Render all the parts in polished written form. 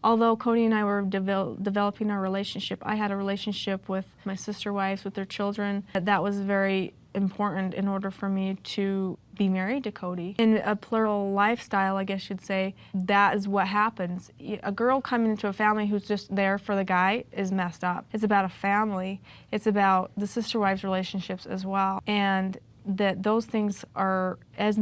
although Kody and I were developing our relationship, I had a relationship with my sister wives, with their children. That was very important in order for me to be married to Kody. In a plural lifestyle, I guess you'd say, that is what happens. A girl coming into a family who's just there for the guy is messed up. It's about a family. It's about the sister wives relationships as well. And that those things are as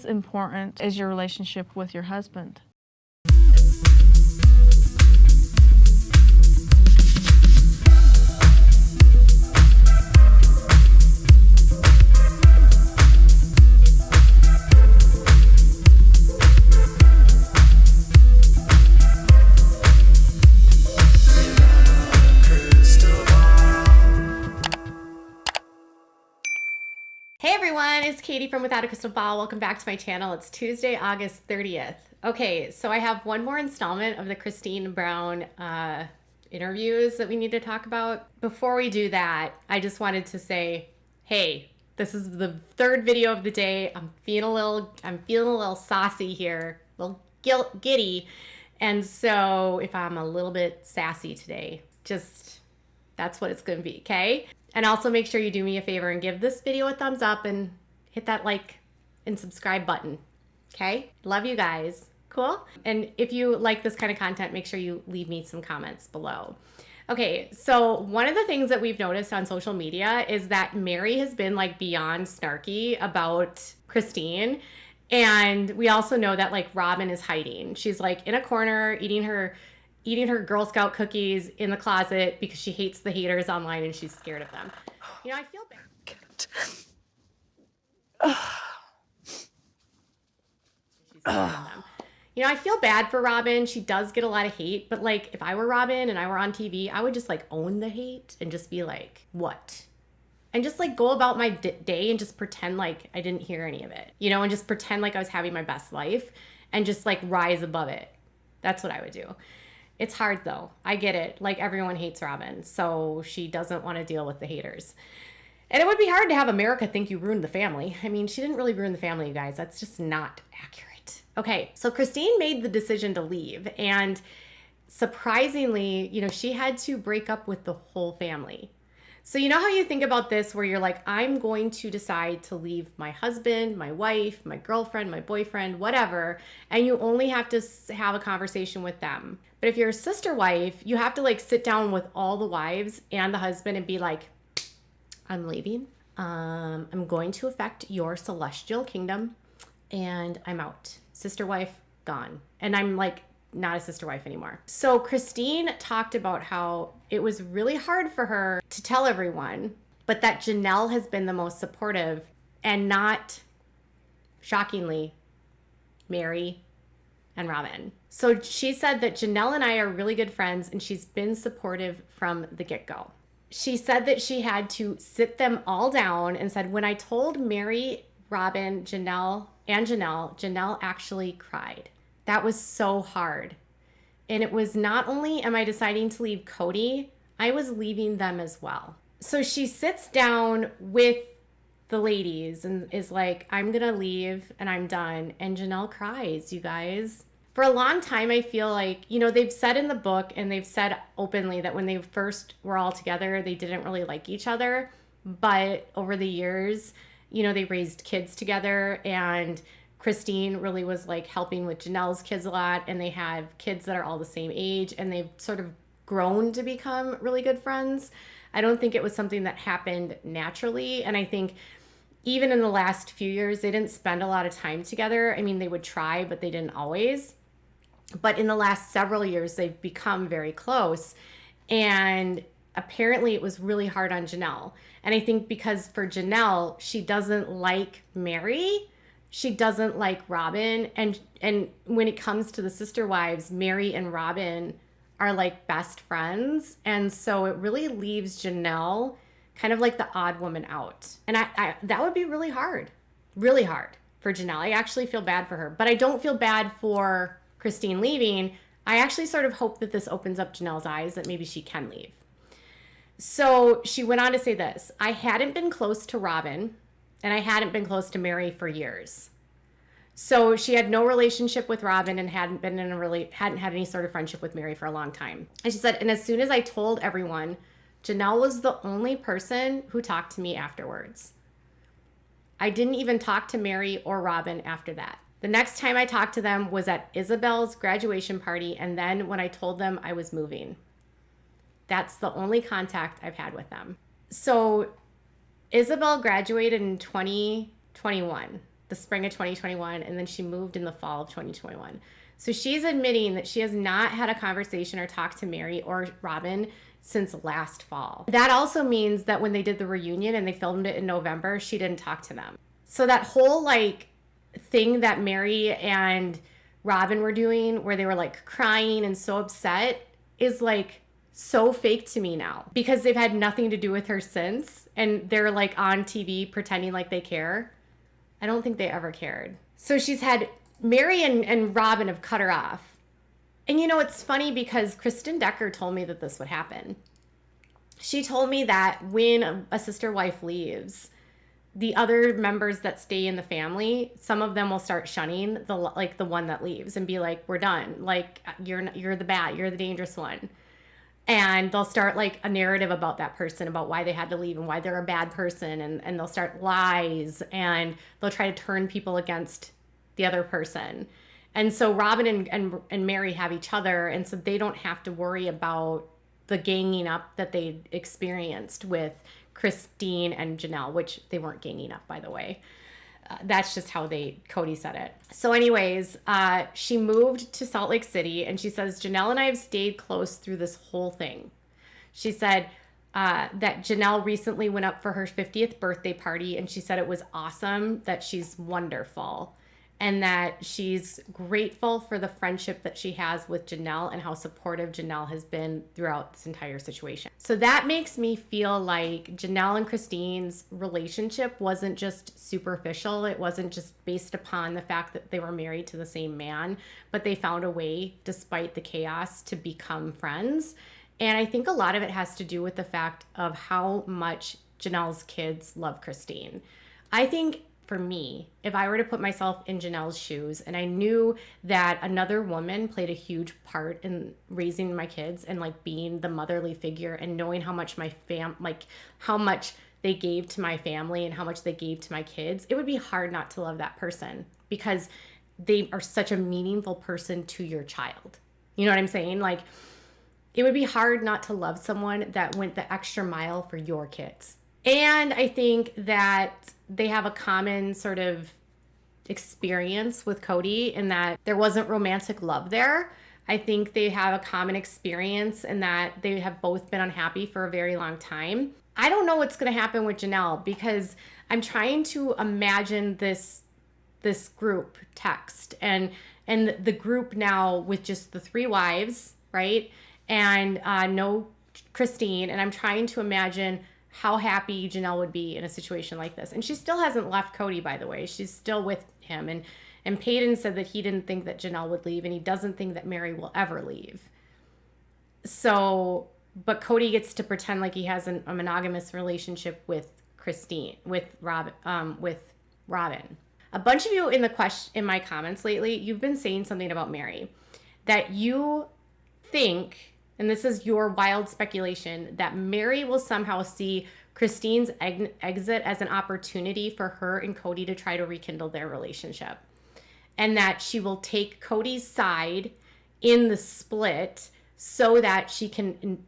important as your relationship with your husband. Hey everyone, it's Katie from Without a Crystal Ball. Welcome back to my channel. It's Tuesday, August 30th. Okay, so I have one more installment of the Christine Brown interviews that we need to talk about. Before we do that, I just wanted to say, hey, this is the third video of the day. I'm feeling a little saucy here, a little giddy. And so if I'm a little bit sassy today, just that's what it's gonna be, okay? And also make sure you do me a favor and give this video a thumbs up and hit that like and subscribe button, okay? Love you guys, cool? And if you like this kind of content, make sure you leave me some comments below. Okay, so one of the things that we've noticed on social media is that Meri has been like beyond snarky about Christine. And we also know that like Robyn is hiding. She's like in a corner eating her Girl Scout cookies in the closet because she hates the haters online and she's scared of them. You know, I feel bad. She's scared of them. You know, I feel bad for Robyn. She does get a lot of hate, but like if I were Robyn and I were on TV, I would just like own the hate and just be like, what? And just like go about my day and just pretend like I didn't hear any of it, you know, and just pretend like I was having my best life and just like rise above it. That's what I would do. It's hard though. I get it. Like everyone hates Robyn, so she doesn't want to deal with the haters. And it would be hard to have America think you ruined the family. I mean, she didn't really ruin the family, you guys. That's just not accurate. Okay, so Christine made the decision to leave, and surprisingly, you know, she had to break up with the whole family. So you know how you think about this where you're like, I'm going to decide to leave my husband, my wife, my girlfriend, my boyfriend, whatever, and you only have to have a conversation with them. But if you're a sister wife, you have to like sit down with all the wives and the husband and be like, I'm leaving. I'm going to affect your celestial kingdom and I'm out. Sister wife, gone. And I'm like, not a sister wife anymore. So Christine talked about how it was really hard for her to tell everyone, but that Janelle has been the most supportive and not, shockingly, Meri and Robyn. So she said that Janelle and I are really good friends and she's been supportive from the get-go. She said that she had to sit them all down and said, when I told Meri, Robyn, Janelle actually cried. That was so hard. And it was not only am I deciding to leave Kody, I was leaving them as well. So she sits down with the ladies and is like, I'm gonna leave and I'm done. And Janelle cries, you guys. For a long time, I feel like, you know, they've said in the book and they've said openly that when they first were all together, they didn't really like each other. But over the years, you know, they raised kids together and Christine really was like helping with Janelle's kids a lot, and they have kids that are all the same age and they've sort of grown to become really good friends. I don't think it was something that happened naturally. And I think even in the last few years, they didn't spend a lot of time together. I mean, they would try, but they didn't always. But in the last several years, they've become very close. And apparently it was really hard on Janelle. And I think because for Janelle, she doesn't like Meri, she doesn't like Robyn, and when it comes to the sister wives, Meri and Robyn are like best friends, and so it really leaves Janelle kind of like the odd woman out. And I that would be really hard for Janelle. I actually feel bad for her, but I don't feel bad for Christine leaving. I actually sort of hope that this opens up Janelle's eyes that maybe she can leave. So she went on to say this: I hadn't been close to Robyn and I hadn't been close to Meri for years. So she had no relationship with Robyn and hadn't had any sort of friendship with Meri for a long time. And she said, and as soon as I told everyone, Janelle was the only person who talked to me afterwards. I didn't even talk to Meri or Robyn after that. The next time I talked to them was at Isabel's graduation party, and then when I told them I was moving. That's the only contact I've had with them. So Isabel graduated in 2021, the spring of 2021, and then she moved in the fall of 2021. So she's admitting that she has not had a conversation or talked to Meri or Robyn since last fall. That also means that when they did the reunion and they filmed it in November, she didn't talk to them. So that whole like thing that Meri and Robyn were doing where they were like crying and so upset is like so fake to me now, because they've had nothing to do with her since, and they're like on TV pretending like they care. I don't think they ever cared. So she's had Meri and Robyn have cut her off. And you know, it's funny because Kristen Decker told me that this would happen. She told me that when a sister wife leaves, the other members that stay in the family, some of them will start shunning the one that leaves and be like, we're done. Like, you're the dangerous one. And they'll start like a narrative about that person, about why they had to leave and why they're a bad person. And they'll start lies, and they'll try to turn people against the other person. And so Robyn and Meri have each other, and so they don't have to worry about the ganging up that they experienced with Christine and Janelle, which they weren't ganging up, by the way. That's just how Kody said it. So anyways, she moved to Salt Lake City, and she says, Janelle and I have stayed close through this whole thing. She said that Janelle recently went up for her 50th birthday party, and she said it was awesome, that she's wonderful, and that she's grateful for the friendship that she has with Janelle and how supportive Janelle has been throughout this entire situation. So that makes me feel like Janelle and Christine's relationship wasn't just superficial. It wasn't just based upon the fact that they were married to the same man, but they found a way, despite the chaos, to become friends. And I think a lot of it has to do with the fact of how much Janelle's kids love Christine. I think, for me, if I were to put myself in Janelle's shoes and I knew that another woman played a huge part in raising my kids and like being the motherly figure and knowing how much how much they gave to my family and how much they gave to my kids, it would be hard not to love that person, because they are such a meaningful person to your child. You know what I'm saying? Like, it would be hard not to love someone that went the extra mile for your kids. And I think that they have a common sort of experience with Kody in that there wasn't romantic love there. I think they have a common experience in that they have both been unhappy for a very long time. I don't know what's going to happen with Janelle, because I'm trying to imagine this group text and the group now with just the 3 wives, right? And no Christine. And I'm trying to imagine how happy Janelle would be in a situation like this. And she still hasn't left Kody, by the way. She's still with him. And Peyton said that he didn't think that Janelle would leave, and he doesn't think that Meri will ever leave. So, but Kody gets to pretend like he has a monogamous relationship with Christine, with Robyn. A bunch of you in my comments lately, you've been saying something about Meri, that you think, and this is your wild speculation, that Meri will somehow see Christine's exit as an opportunity for her and Kody to try to rekindle their relationship. And that she will take Kody's side in the split so that she can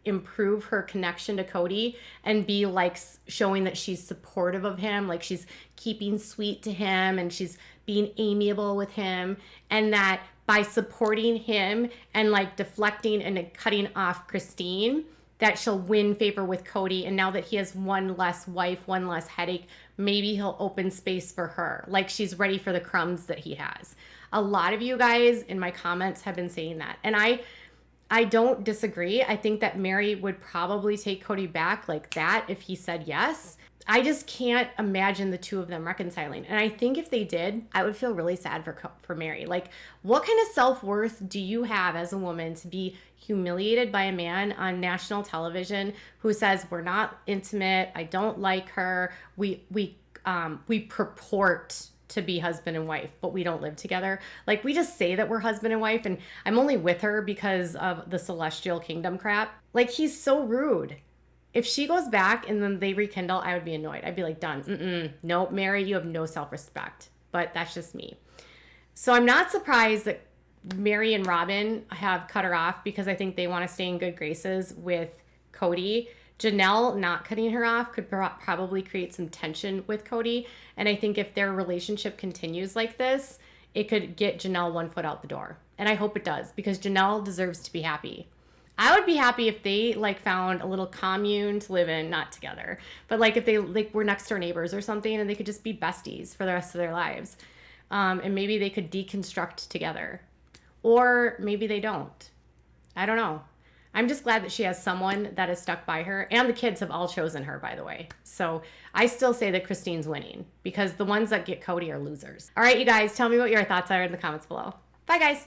improve her connection to Kody and be like showing that she's supportive of him, like she's keeping sweet to him and she's being amiable with him, and that by supporting him and like deflecting and cutting off Christine, that she'll win favor with Kody. And now that he has one less wife, one less headache, maybe he'll open space for her. Like she's ready for the crumbs that he has. A lot of you guys in my comments have been saying that. And I don't disagree. I think that Meri would probably take Kody back like that if he said yes. I just can't imagine the two of them reconciling. And I think if they did, I would feel really sad for Meri. Like, what kind of self-worth do you have as a woman to be humiliated by a man on national television who says, we're not intimate, I don't like her, we purport to be husband and wife, but we don't live together. Like, we just say that we're husband and wife, and I'm only with her because of the celestial kingdom crap. Like, he's so rude. If she goes back and then they rekindle, I would be annoyed. I'd be like, done. Nope, Meri, you have no self-respect. But that's just me. So I'm not surprised that Meri and Robyn have cut her off, because I think they want to stay in good graces with Kody. Janelle not cutting her off could probably create some tension with Kody. And I think if their relationship continues like this, it could get Janelle one foot out the door. And I hope it does, because Janelle deserves to be happy. I would be happy if they like found a little commune to live in, not together, but like if they like were next door neighbors or something, and they could just be besties for the rest of their lives. And maybe they could deconstruct together, or maybe they don't. I don't know. I'm just glad that she has someone that is stuck by her, and the kids have all chosen her, by the way. So I still say that Christine's winning, because the ones that get Kody are losers. All right, you guys, tell me what your thoughts are in the comments below. Bye, guys.